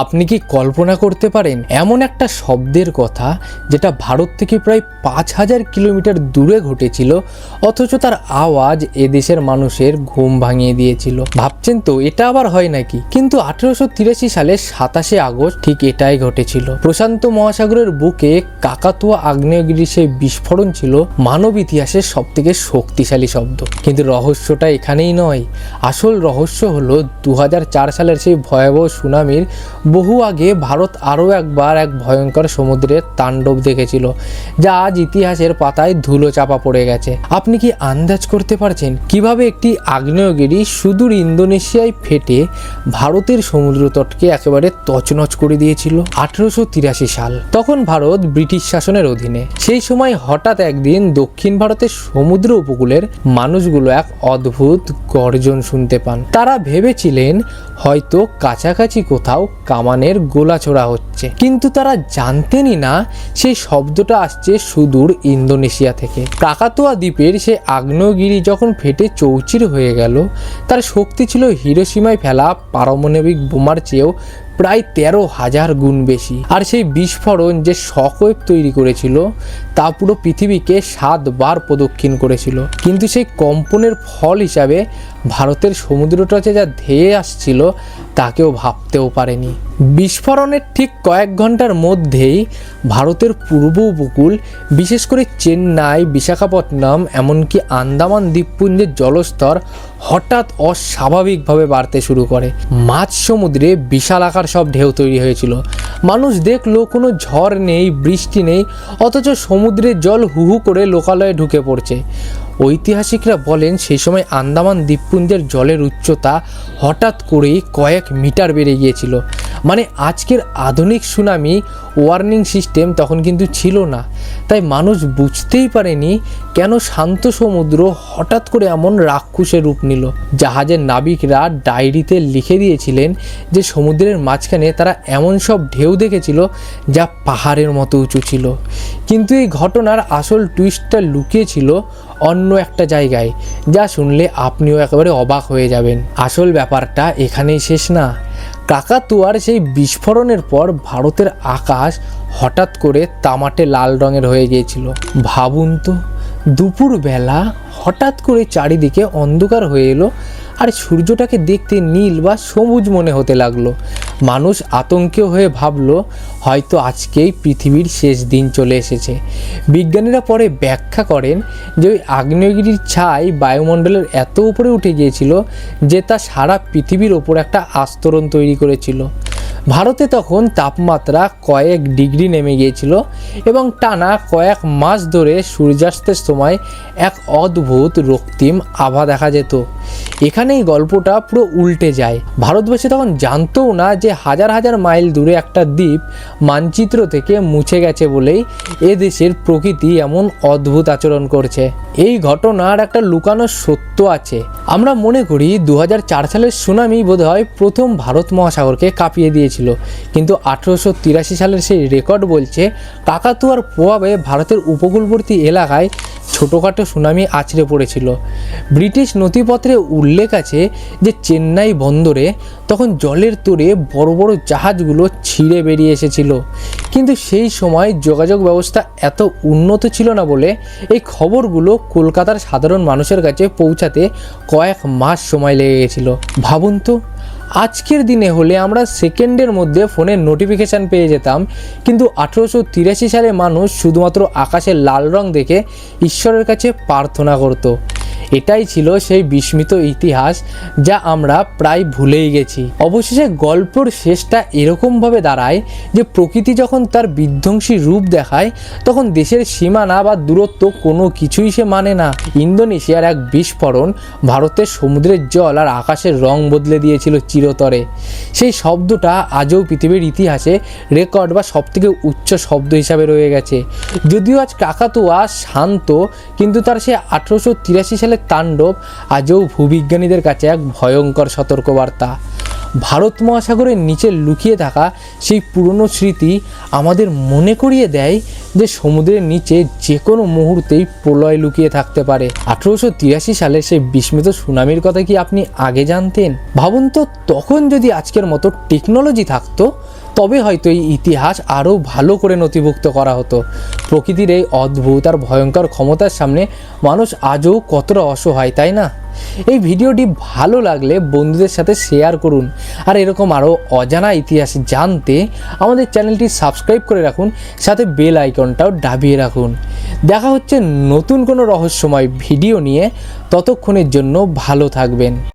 আপনি কি কল্পনা করতে পারেন এমন একটা শব্দের কথা যেটা ভারত থেকে প্রায় ৫,০০০ কিলোমিটার দূরে ঘটেছিল, অথচ তার আওয়াজ এদেশের মানুষের ঘুম ভাঙিয়ে দিয়েছিল। ভাবছেন তো এটা আবার হয় নাকি? কিন্তু ১৮৮৩ সালের ২৭শে আগস্ট ঠিক এটাই ঘটেছিল। প্রশান্ত মহাসাগরের বুকে কাকাতুয়া আগ্নেয়গিরির সেই বিস্ফোরণ ছিল মানব ইতিহাসের সবথেকে শক্তিশালী শব্দ। কিন্তু রহস্যটা এখানেই নয়। আসল রহস্য হলো ২০০৪ সালের সেই ভয়াবহ সুনামির বহু আগে ভারত আরও একবার এক ভয়ঙ্কর সমুদ্রের তাণ্ডব দেখেছিল, যা আজ ইতিহাসের পাতায় ধুলো চাপা পড়ে গেছে। আপনি কি আন্দাজ করতে পারছেন কিভাবে একটি আগ্নেয়গিরি সুদূর ইন্দোনেশিয়ায় ফেটে ভারতের সমুদ্রতটকে একেবারে তছনছ করে দিয়েছিল? ১৮৮৩ সাল, তখন ভারত ব্রিটিশ শাসনের অধীনে। সেই সময় হঠাৎ একদিন দক্ষিণ ভারতের সমুদ্র উপকূলের মানুষগুলো এক অদ্ভুত গর্জন শুনতে পান। তারা ভেবেছিলেন হয়তো কাছাকাছি কোথাও কামানের গোলা ছোড়া হচ্ছে, কিন্তু তারা জানতেনই না সেই শব্দটা আসছে সুদূর ইন্দোনেশিয়া থেকে। কাকাতুয়া দ্বীপের সে আগ্নেয়গিরি যখন ফেটে চৌচির হয়ে গেল, তার শক্তি ছিল হিরোশিমায় ফেলা পারমাণবিক বোমার চেয়েও প্রায় ১৩,০০০ গুণ বেশি। আর সেই বিস্ফোরণ যে শকওয়েভ তৈরি করেছিল তা পুরো পৃথিবীকে ৭ বার প্রদক্ষিণ করেছিল। কিন্তু সেই কম্পনের ফল হিসাবে ভারতের সমুদ্রতটে যা ধেয়ে আসছিল তা কেউ ভাবতেও পারেনি। বিস্ফোরণের ঠিক কয়েক ঘন্টার মধ্যেই ভারতের পূর্ব উপকূল, বিশেষ করে চেন্নাই, বিশাখাপত্তনম, এমনকি আন্দামান দ্বীপপুঞ্জের জলস্তর হঠাৎ অস্বাভাবিকভাবে বাড়তে শুরু করে। মাঝ সমুদ্রে বিশাল আকার সব ঢেউ তৈরি হয়েছিল। মানুষ দেখলো কোনো ঝড় নেই, বৃষ্টি নেই, অথচ সমুদ্রের জল হুহু করে লোকালয়ে ঢুকে পড়ছে। ঐতিহাসিকরা বলেন সেই সময় আন্দামান দ্বীপপুঞ্জের জলের উচ্চতা হঠাৎ করেই কয়েক মিটার বেড়ে গিয়েছিল। মানে আজকের আধুনিক সুনামি ওয়ার্নিং সিস্টেম তখন কিন্তু ছিল না, তাই মানুষ বুঝতেই পারেনি কেন শান্ত সমুদ্র হঠাৎ করে এমন রাক্ষসের রূপ নিল। জাহাজের নাবিকরা ডায়েরিতে লিখে দিয়েছিলেন যে সমুদ্রের মাঝখানে তারা এমন সব ঢেউ দেখেছিল যা পাহাড়ের মতো উঁচু ছিল। কিন্তু এই ঘটনার আসল টুইস্টটা লুকিয়েছিল অন্য একটা জায়গায়, যা শুনলে আপনিও একেবারে অবাক হয়ে যাবেন। আসল ব্যাপারটা এখানেই শেষ না। কাকাতুয়ার সেই বিস্ফোরণের পর ভারতের আকাশ হঠাৎ করে তামাটে লাল রঙের হয়ে গিয়েছিল। ভাবুন তো, দুপুরবেলা হঠাৎ করে চারিদিকে অন্ধকার হয়ে এলো আর সূর্যটাকে দেখতে নীল বা সবুজ মনে হতে লাগলো। মানুষ আতঙ্কে হয়ে ভাবলো হয়তো আজকেই পৃথিবীর শেষ দিন চলে এসেছে। বিজ্ঞানীরা পরে ব্যাখ্যা করেন যে ওই আগ্নেয়গিরির ছাই বায়ুমণ্ডলের এত উপরে উঠে গিয়েছিল যে তা সারা পৃথিবীর ওপর একটা আস্তরণ তৈরি করেছিল। ভারতে তখন তাপমাত্রা কয়েক ডিগ্রি নেমে গিয়েছিল এবং টানা কয়েক মাস ধরে সূর্যাস্তের সময় এক অদ্ভুত রক্তিম আভা দেখা যেত। এখানেই গল্পটা পুরো উল্টে যায়। ভারতবর্ষে তখন জানতও না যে হাজার হাজার মাইল দূরে একটা দ্বীপ মানচিত্র থেকে মুছে গেছে বলেই এ দেশের প্রকৃতি এমন অদ্ভুত আচরণ করছে। এই ঘটনার একটা লুকানো সত্য আছে। আমরা মনে করি ২০০৪ সালের সুনামি বোধহয় প্রথম ভারত মহাসাগরকে কাঁপিয়ে দিয়েছিল, কিন্তু ১৮৮৩ সালের সেই রেকর্ড বলছে কাকাতুয়ার প্রভাবে ভারতের উপকূলবর্তী এলাকায় ছোটোখাটো সুনামি আছড়ে পড়েছিল। ব্রিটিশ নথিপত্রে উল্লেখ আছে যে চেন্নাই বন্দরে তখন জলের তোড়ে বড় বড় জাহাজগুলো ছিঁড়ে বেরিয়ে এসেছিল, কিন্তু সেই সময় যোগাযোগ ব্যবস্থা এত উন্নত ছিল না বলে এই খবরগুলো কলকাতার সাধারণ মানুষের কাছে পৌঁছাতে কয়েক মাস সময় লেগে গেছিল। ভাবুন তো, আজকের দিনে হলে আমরা সেকেন্ডের মধ্যে ফোনের নোটিফিকেশান পেয়ে যেতাম, কিন্তু ১৮৮৩ সালে মানুষ শুধুমাত্র আকাশের লাল রং দেখে ঈশ্বরের কাছে প্রার্থনা করত। এটাই ছিল সেই বিস্মিত ইতিহাস যা আমরা প্রায় ভুলেই গেছি। অবশেষে গল্পর শেষটা এরকমভাবে দাঁড়ায় যে প্রকৃতি যখন তার বিধ্বংসী রূপ দেখায় তখন দেশের সীমানা বা দূরত্ব কোনো কিছুই সে মানে না। ইন্দোনেশিয়ার এক বিস্ফোরণ ভারতের সমুদ্রের জল আর আকাশের রং বদলে দিয়েছিল চিরতরে। সেই শব্দটা আজও পৃথিবীর ইতিহাসে রেকর্ড বা সবথেকে উচ্চ শব্দ হিসাবে রয়ে গেছে। যদিও আজ কাকাতুয়া শান্ত, কিন্তু তার সে ১৮৮৩ সালের তাণ্ডব আজও ভূবিজ্ঞানীদের কাছে এক ভয়ঙ্কর সতর্কবার্তা। ভারত মহাসাগরের নিচে লুকিয়ে থাকা সেই পুরনো স্মৃতি আমাদের মনে করিয়ে দেয় যে সমুদ্রের নিচে যে কোনো মুহূর্তেই প্রলয় লুকিয়ে থাকতে পারে। 1883 সালে সেই বিস্মিত সুনামির কথা কি আপনি আগে জানতেন? ভাবুন তো, তখন যদি আজকের মতো টেকনোলজি থাকতো তবে হয়তো এই ইতিহাস আরও ভালো করে নথিভুক্ত করা হতো। প্রকৃতির এই অদ্ভুত আর ভয়ঙ্কর ক্ষমতার সামনে মানুষ আজও কতটা অসহায়, তাই না? এই ভিডিওটি ভালো লাগলে বন্ধুদের সাথে শেয়ার করুন, আর এরকম আরও অজানা ইতিহাস জানতে আমাদের চ্যানেলটি সাবস্ক্রাইব করে রাখুন, সাথে বেল আইকনটাও দাবিয়ে রাখুন। দেখা হচ্ছে নতুন কোনো রহস্যময় ভিডিও নিয়ে, ততক্ষণের জন্য ভালো থাকবেন।